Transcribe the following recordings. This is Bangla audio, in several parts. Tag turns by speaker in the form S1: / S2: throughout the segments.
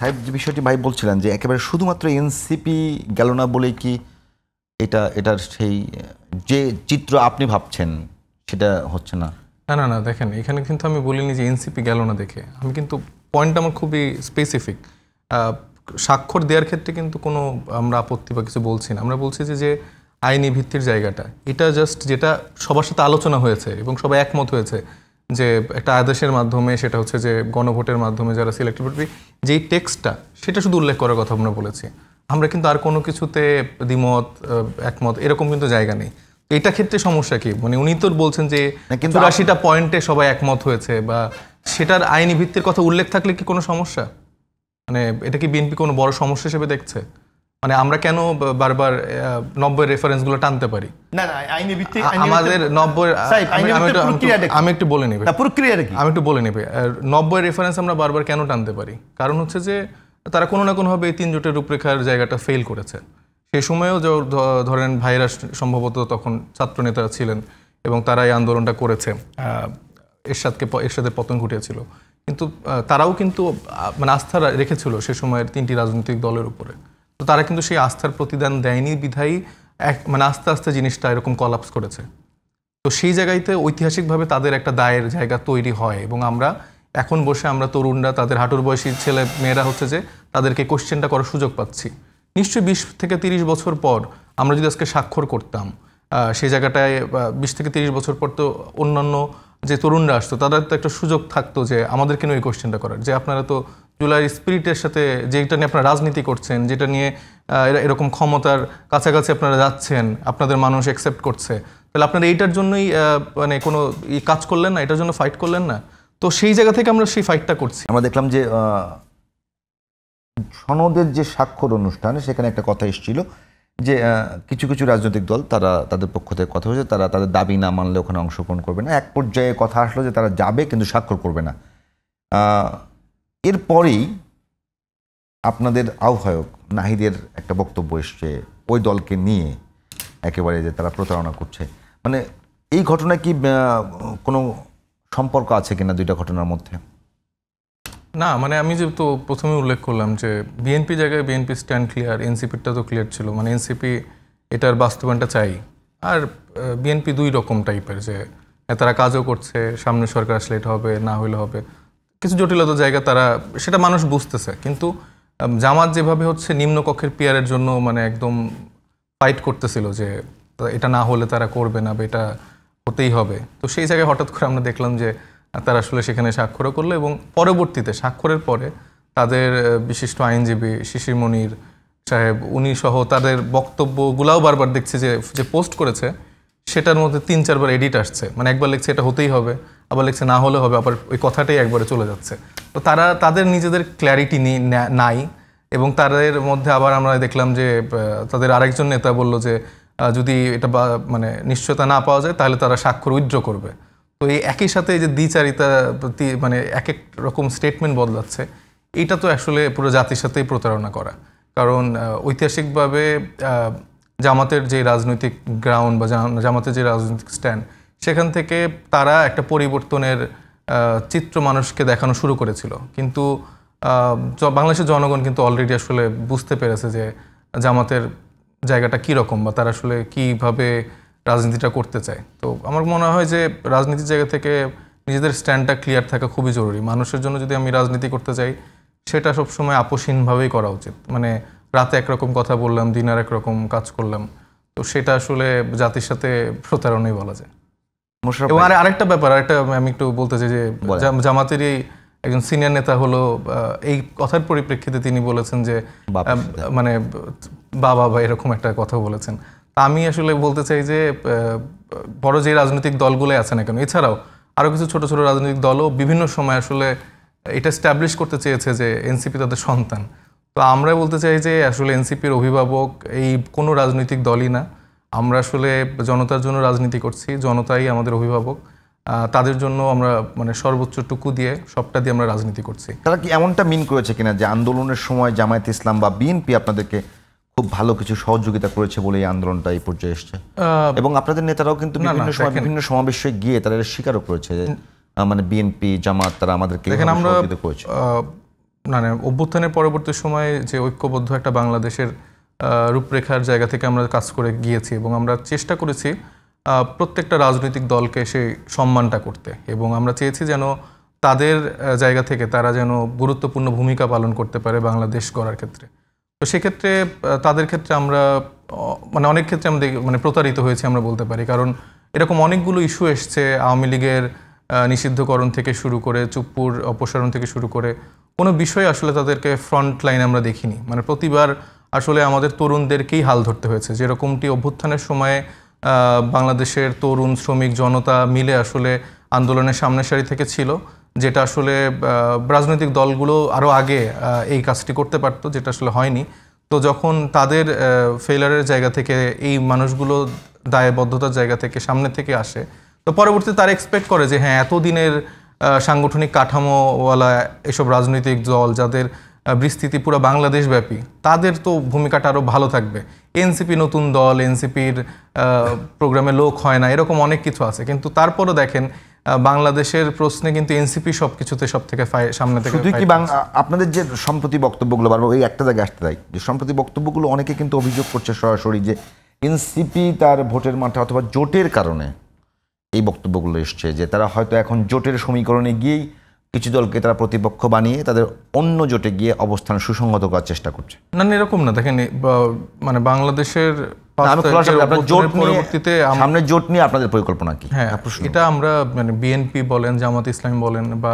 S1: সাহেব যে বিষয়টি ভাই বলছিলেন যে একেবারে শুধুমাত্র এনসিপি গেল না বলেই কি এটার সেই যে চিত্র আপনি ভাবছেন সেটা হচ্ছে না?
S2: না না না, দেখেন এখানে কিন্তু আমি বলিনি যে এনসিপি গেল না দেখে, আমি কিন্তু পয়েন্ট আমার খুবই স্পেসিফিক। স্বাক্ষর দেওয়ার ক্ষেত্রে কিন্তু কোনো আমরা আপত্তি বা কিছু বলছি না, আমরা বলছি যে আইনি ভিত্তির জায়গাটা এটা জাস্ট যেটা সবার সাথে আলোচনা হয়েছে এবং সবাই একমত হয়েছে যে একটা আদেশের মাধ্যমে, সেটা হচ্ছে যে গণভোটের মাধ্যমে যারা সিলেক্টেড হবে, যেই টেক্সটটা সেটা শুধু উল্লেখ করার কথা আমরা বলেছি। আমরা কিন্তু আর কোনো কিছুতে দ্বিমত একমত এরকম কিন্তু জায়গা নেই। এটা ক্ষেত্রে সমস্যা কি? মানে উনি তো বলছেন যে ৮৪টা পয়েন্টে সবাই একমত হয়েছে, বা সেটার আইনি ভিত্তির কথা উল্লেখ থাকলে কি কোনো সমস্যা? মানে এটা কি বিএনপি কোনো বড় সমস্যা হিসেবে দেখছে? মানে আমরা কেন বারবার ৯০ রেফারেন্সগুলো টানতে পারি?
S3: না না, আইনি ভিত্তি
S2: আমাদের ৯০ আমি একটু বলে নেব
S3: প্রক্রিয়াটা কি,
S2: আমি একটু বলে নেব ৯০ রেফারেন্স আমরা বারবার কেন টানতে পারি? কারণ হচ্ছে যে তারা কোনো না কোনোভাবে এই ৩ জোটের রূপরেখার জায়গাটা ফেল করেছে। সেই সময়েও ধরেন ভাইরা সম্ভবত তখন ছাত্র নেতারা ছিলেন এবং তারা এই আন্দোলনটা করেছে, এরশাদের পতন ঘটিয়েছিল, কিন্তু তারাও কিন্তু মানে আস্থা রেখেছিল সে সময়ের ৩টি রাজনৈতিক দলের উপরে। তো তারা কিন্তু সেই আস্থার প্রতিদান দেয়নি বিধায়ী মানে আস্তে আস্তে জিনিসটা এরকম কলাপস করেছে। তো সেই জায়গাতে ঐতিহাসিকভাবে তাদের একটা দায়ের জায়গা তৈরি হয় এবং আমরা এখন বসে আমরা তরুণরা, তাদের হাঁটুর বয়সী ছেলে মেয়েরা হচ্ছে যে তাদেরকে কোশ্চেনটা করার সুযোগ পাচ্ছি। নিশ্চয়ই ২০ থেকে ৩০ বছর পর আমরা যদি আজকে স্বাক্ষর করতাম সেই জায়গাটায়, ২০ থেকে ৩০ বছর পর তো অন্যান্য যে তরুণরা আসতো তাদের তো একটা সুযোগ থাকতো যে আমাদের কেন এই কোশ্চেনটা করার, যে আপনারা তো জুলাই স্পিরিটের সাথে যেটা নিয়ে আপনারা রাজনীতি করছেন, যেটা নিয়ে এরকম ক্ষমতার কাছাকাছি আপনারা যাচ্ছেন, আপনাদের মানুষ অ্যাকসেপ্ট করছে, তাহলে আপনারা এইটার জন্যই মানে কোনো কাজ করলেন না, এটার জন্য ফাইট করলেন না? তো সেই জায়গা থেকে আমরা সেই ফাইটটা করছি।
S1: আমরা দেখলাম যে সনদের যে স্বাক্ষর অনুষ্ঠান সেখানে একটা কথা এসেছিল যে কিছু কিছু রাজনৈতিক দল তারা তাদের পক্ষ থেকে কথা হয়েছে, তারা তাদের দাবি না মানলে ওখানে অংশগ্রহণ করবে না। এক পর্যায়ে কথা আসলো যে তারা যাবে কিন্তু স্বাক্ষর করবে না। এরপরেই আপনাদের আহ্বায়ক নাহিদের একটা বক্তব্য এসছে ওই দলকে নিয়ে একেবারে যে তারা প্রতারণা করছে। মানে এই ঘটনা কি কোনো সম্পর্ক আছে কিনা দুইটা ঘটনার মধ্যে?
S2: না, মানে আমি যেহেতু প্রথমে উল্লেখ করলাম যে বিএনপি জায়গায় বিএনপি স্ট্যান্ড ক্লিয়ার, এনসিপিটা তো ক্লিয়ার ছিল, মানে এনসিপি এটার বাস্তবায়নটা চাই। আর বিএনপি দুই রকম টাইপের, যে তারা কাজও করছে, সামনে সরকার আসলে এটা হবে, না হইলে হবে, কিছু জটিলতার জায়গা তারা সেটা মানুষ বুঝতেছে। কিন্তু জামাত যেভাবে হচ্ছে নিম্নকক্ষের পিয়ারের জন্য মানে একদম ফাইট করতেছিল যে এটা না হলে তারা করবে না, বা এটা হতেই হবে, তো সেই জায়গায় হঠাৎ করে আমরা দেখলাম যে তারা আসলে সেখানে স্বাক্ষরও করলো এবং পরবর্তীতে স্বাক্ষরের পরে তাদের বিশিষ্ট আইনজীবী শিশির মনির সাহেব উনি সহ তাদের বক্তব্যগুলাও বারবার দেখছি যে পোস্ট করেছে, সেটার মধ্যে ৩-৪ বার এডিট আসছে। মানে একবার লিখছে এটা হতেই হবে, আবার লিখছে না হলে হবে, আবার ওই কথাটাই একবারে চলে যাচ্ছে। তো তাদের নিজেদের ক্ল্যারিটি নাই। এবং তাদের মধ্যে আবার আমরা দেখলাম যে তাদের আরেকজন নেতা বলল যে যদি এটা মানে নিশ্চয়তা না পাওয়া যায় তাহলে তারা স্বাক্ষর উইথড্র করবে। তো এই একই সাথে যে দ্বিচারিতা, মানে এক এক রকম স্টেটমেন্ট বদলাচ্ছে, এইটা তো আসলে পুরো জাতির সাথেই প্রতারণা করা। কারণ ঐতিহাসিকভাবে জামাতের যে রাজনৈতিক গ্রাউন্ড বা জামাতের যে রাজনৈতিক স্ট্যান্ড, সেখান থেকে তারা একটা পরিবর্তনের চিত্র মানুষকে দেখানো শুরু করেছিল। কিন্তু বাংলাদেশের জনগণ কিন্তু অলরেডি আসলে বুঝতে পেরেছে যে জামাতের জায়গাটা কীরকম, বা তারা আসলে কীভাবে রাজনীতিটা করতে চায়। তো আমার মনে হয় যে রাজনীতির জায়গা থেকে নিজেদের স্ট্যান্ডটা ক্লিয়ার থাকা খুবই জরুরি। মানুষের জন্য যদি আমি রাজনীতি করতে চাই সেটা সবসময় আপোষহীনভাবেই করা উচিত। মানে রাতে একরকম কথা বললাম, দিনের একরকম কাজ করলাম, তো সেটা আসলে জাতির সাথে প্রতারণাই বলা যায়। এবং আরেকটা ব্যাপার, আমি একটু বলতে চাই যে জামাতেরই একজন সিনিয়র নেতা হলো এই কথার পরিপ্রেক্ষিতে তিনি বলেছেন যে মানে বাবা বা এরকম একটা কথা বলেছেন। আমি আসলে বলতে চাই যে বড় যে রাজনৈতিক দলগুলো আছে না কেন, এছাড়াও আরও কিছু ছোট ছোট রাজনৈতিক দলও বিভিন্ন সময় আসলে এটা স্ট্যাবলিশ করতে চেয়েছে যে এনসিপি তাদের সন্তান। তো আমরা বলতে চাই যে আসলে এনসিপির অভিভাবক এই কোনো রাজনৈতিক দলই না। আমরা আসলে জনতার জন্য রাজনীতি করছি, জনতাই আমাদের অভিভাবক, তাদের জন্য আমরা মানে সর্বোচ্চটুকু দিয়ে সবটা দিয়ে আমরা রাজনীতি করছি।
S1: তারা কি এমনটা মিন করেছে কিনা যে আন্দোলনের সময় জামায়াত ইসলাম বা বিএনপি আপনাদেরকে খুব ভালো কিছু সহযোগিতা করেছে বলে এই আন্দোলনটা এই পর্যায়ে এসছে? এবং আপনাদের নেতারাও কিন্তু বিভিন্ন সময় বিভিন্ন সমাবেশে গিয়ে তারা স্বীকারও করেছে যে মানে বিএনপি জামাত তারা আমাদেরকে সহযোগিতা করেছে।
S2: মানে অভ্যুত্থানের পরবর্তী সময়ে যে ঐক্যবদ্ধ একটা বাংলাদেশের রূপরেখার জায়গা থেকে আমরা কাজ করে গিয়েছি এবং আমরা চেষ্টা করেছি প্রত্যেকটা রাজনৈতিক দলকে সেই সম্মানটা করতে, এবং আমরা চেয়েছি যেন তাদের জায়গা থেকে তারা যেন গুরুত্বপূর্ণ ভূমিকা পালন করতে পারে বাংলাদেশ গড়ার ক্ষেত্রে। তো সেক্ষেত্রে তাদের ক্ষেত্রে আমরা মানে অনেক ক্ষেত্রে আমরা মানে প্রতারিত হয়েছি আমরা বলতে পারি, কারণ এরকম অনেকগুলো ইস্যু এসছে আওয়ামী লীগের নিষিদ্ধকরণ থেকে শুরু করে চুপ্পুর অপসারণ থেকে শুরু করে কোনো বিষয় আসলে তাদেরকে ফ্রন্ট লাইনে আমরা দেখিনি। মানে প্রতিবার আসলে আমাদের তরুণদেরকেই হাল ধরতে হয়েছে, যেরকমটি অভ্যুত্থানের সময়ে বাংলাদেশের তরুণ শ্রমিক জনতা মিলে আসলে আন্দোলনের সামনের সারি থেকে ছিল, যেটা আসলে রাজনৈতিক দলগুলো আরও আগে এই কাজটি করতে পারতো, যেটা আসলে হয়নি। তো যখন তাদের ফেলারের জায়গা থেকে এই মানুষগুলো দায়বদ্ধতার জায়গা থেকে সামনে থেকে আসে, তো পরবর্তীতে তারা এক্সপেক্ট করে যে হ্যাঁ, এতদিনের সাংগঠনিক কাঠামোওয়ালা এসব রাজনৈতিক দল যাদের বিস্তৃতি পুরো বাংলাদেশ ব্যাপী, তাদের তো ভূমিকাটা আরও ভালো থাকবে। এনসিপি নতুন দল, এনসিপির প্রোগ্রামে লোক হয় না, এরকম অনেক কিছু আছে, কিন্তু তারপরও দেখেন বাংলাদেশের প্রশ্নে কিন্তু এনসিপি সবকিছুতে সব থেকে সামনে থেকে।
S1: শুধু কি আপনাদের যে সম্প্রতি বক্তব্যগুলো বারবার ওই একটা জায়গায় আসতে দেয়, যে সম্প্রতি বক্তব্যগুলো অনেকে কিন্তু অভিযোগ করছে সরাসরি যে এনসিপি তার ভোটের মাঠে অথবা জোটের কারণে এই বক্তব্যগুলো এসছে, যে তারা হয়তো এখন জোটের সমীকরণে গিয়েই কিছু দলকে তারা প্রতিপক্ষ বানিয়ে তাদের অন্য জোটে গিয়ে অবস্থান সুসংহত করার চেষ্টা করছে।
S2: না, এরকম না। দেখেন মানে বাংলাদেশের
S1: সামনে জোট নিয়ে আপনাদের পরিকল্পনা কি?
S2: হ্যাঁ, এটা আমরা মানে বিএনপি বলেন, জামাত ইসলামী বলেন বা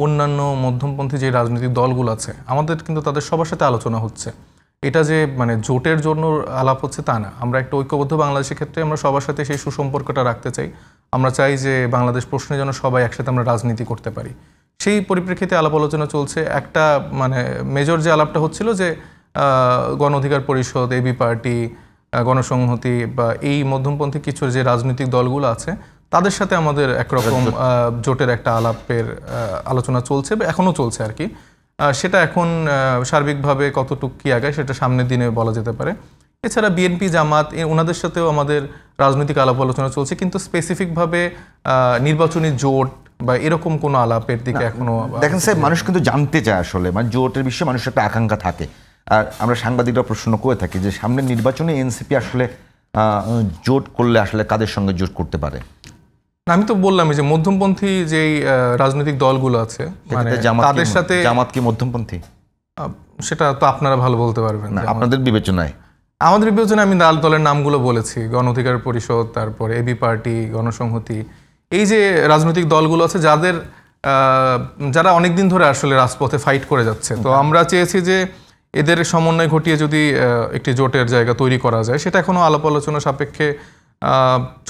S2: অন্যান্য মধ্যমপন্থী যে রাজনৈতিক দলগুলো আছে, আমাদের কিন্তু তাদের সবার সাথে আলোচনা হচ্ছে। এটা যে মানে জোটের জন্য আলাপ হচ্ছে তা না। আমরা একটা ঐক্যবদ্ধ বাংলাদেশের ক্ষেত্রে আমরা সবার সাথে সেই সুসম্পর্কটা রাখতে চাই। আমরা চাই যে বাংলাদেশ প্রশ্নের জন্য সবাই একসাথে আমরা রাজনীতি করতে পারি। সেই পরিপ্রেক্ষিতে আলাপ আলোচনা চলছে। একটা মানে মেজর যে আলাপটা হচ্ছিল যে গণ অধিকার পরিষদ, এবি পার্টি, গণসংহতি বা এই মধ্যমপন্থী কিছু যে রাজনৈতিক দলগুলো আছে তাদের সাথে আমাদের একরকম জোটের একটা আলাপের আলোচনা চলছে বা এখনও চলছে আর কি। সেটা এখন সার্বিকভাবে কতটুকু কি আগায় সেটা সামনের দিনে বলা যেতে পারে। এছাড়া বিএনপি, জামাত ওনাদের সাথেও আমাদের রাজনৈতিক আলাপ আলোচনা চলছে, কিন্তু স্পেসিফিকভাবে নির্বাচনী জোট বা এরকম কোনো আলাপের দিকে এখনো
S1: দেখেন স্যার, মানুষ কিন্তু জানতে চায় আসলে, মানে জোটের বিষয়ে মানুষের একটা আকাঙ্ক্ষা থাকে। আর আমরা সাংবাদিকরা প্রশ্ন করে থাকি যে সামনের নির্বাচনে এনসিপি আসলে জোট করলে আসলে কাদের সঙ্গে জোট করতে পারে?
S2: আমি তো বললাম যে মধ্যমপন্থী যেই রাজনৈতিক দলগুলো আছে মানে তাদের সাথে।
S1: জামাত কি মধ্যমপন্থী?
S2: সেটা তো আপনারা ভালো বলতে পারবেন।
S1: আপনাদের বিবেচনায়?
S2: আমাদের বিবেচনায় আমি দলের নামগুলো বলেছি, গণ অধিকার পরিষদ, তারপরে এবি পার্টি, গণসংহতি, এই যে রাজনৈতিক দলগুলো আছে যারা অনেকদিন ধরে আসলে রাজপথে ফাইট করে যাচ্ছে। তো আমরা চেয়েছি যে এদের সমন্বয় ঘটিয়ে যদি একটি জোটের জায়গা তৈরি করা যায়, সেটা এখনো আলাপ আলোচনা সাপেক্ষে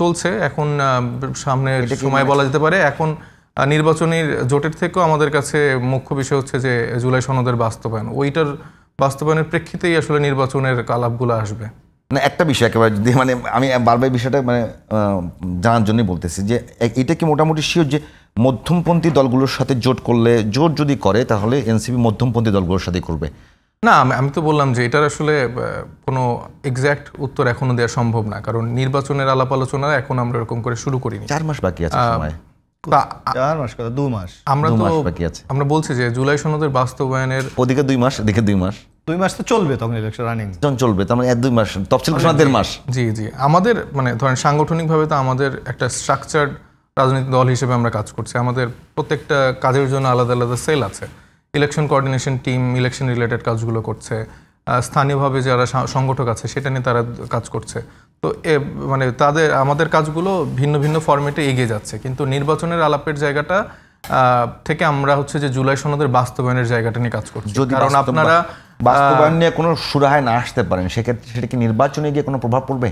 S2: চলছে। এখন সামনের সময় বলা যেতে পারে। এখন নির্বাচনের জোটের থেকেও আমাদের কাছে মুখ্য বিষয় হচ্ছে যে জুলাই সনদের বাস্তবায়ন, ওইটার বাস্তবায়নের প্রেক্ষিতেই আসলে নির্বাচনের আলাপগুলো আসবে।
S1: না, একটা বিষয় একেবারে যদি মানে আমি বারবার বিষয়টা মানে জানার জন্যই বলতেছি যে এটা কি মোটামুটি শিওর যে মধ্যমপন্থী দলগুলোর সাথে জোট করলে, জোট যদি করে তাহলে এনসিপি মধ্যমপন্থী দলগুলোর সাথে করবে?
S2: না, আমি তো বললাম যে এটার আসলে কোনো এক্স্যাক্ট উত্তর এখনো দেওয়া সম্ভব না, কারণ নির্বাচনের আলাপ আলোচনা এখন আমরা এরকম করে শুরু করিনি।
S1: 4 মাস বাকি আছে সময়।
S3: 4 মাস কত? 2 মাস।
S2: আমরা বলছি যে জুলাই সনদের বাস্তবায়নের
S1: ওদিকে 2 মাস, এদিকে 2 মাস।
S3: 2 মাস তো চলবে তখন ইলেকশন রানিং
S1: চলবে, তার মানে 1-2 মাস, তফসিল ঘোষণা 1.5 মাস।
S2: জি। আমাদের মানে ধরেন সাংগঠনিকভাবে তো আমাদের একটা স্ট্রাকচার্ড রাজনৈতিক দল হিসেবে আমরা কাজ করছি। আমাদের প্রত্যেকটা কাজের জন্য আলাদা আলাদা সেল আছে। Election coordination team election related কাজগুলো করছে, স্থানীয়ভাবে যারা সংগঠক আছে সেটা নিয়ে তারা কাজ করছে। তো মানে আমাদের কাজগুলো ভিন্ন ভিন্ন ফরম্যাটে এগিয়ে যাচ্ছে, কিন্তু নির্বাচনের আলাপের জায়গাটা থেকে আমরা হচ্ছে যে জুলাই সনদের বাস্তবায়নের জায়গাটা নিয়ে কাজ করছি।
S1: কারণ আপনারা বাস্তবায়ন নিয়ে কোনো সুরাহায় না আসতে পারেন, সেক্ষেত্রে সেটা কি নির্বাচনে গিয়ে কোনো প্রভাব পড়বে?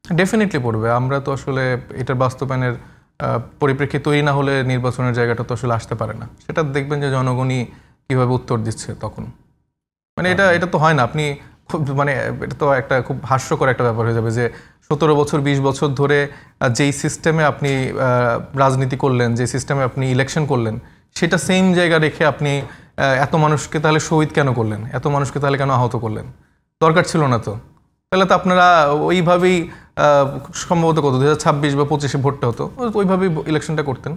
S2: ডেফিনেটলি পড়বে। আমরা তো আসলে এটার বাস্তবায়নের পরিপ্রেক্ষিত তৈরি না হলে নির্বাচনের জায়গাটা তো আসলে আসতে পারে না। সেটা দেখবেন যে জনগণই কিভাবে উত্তর দিচ্ছে তখন। মানে এটা তো হয় না। আপনি মানে এটা তো একটা খুব হাস্যকর একটা ব্যাপার হয়ে যাবে যে 17 বছর 20 বছর ধরে যেই সিস্টেমে আপনি রাজনীতি করলেন, যে সিস্টেমে আপনি ইলেকশন করলেন, সেটা সেম জায়গা রেখে আপনি এত মানুষকে তাহলে শহীদ কেন করলেন? এত মানুষকে তাহলে কেন আহত করলেন? দরকার ছিল না তো। তাহলে তো আপনারা ওইভাবেই সম্ভবত 2026 বা 25-এ ভোটটা হতো, ওইভাবেই ইলেকশনটা করতেন।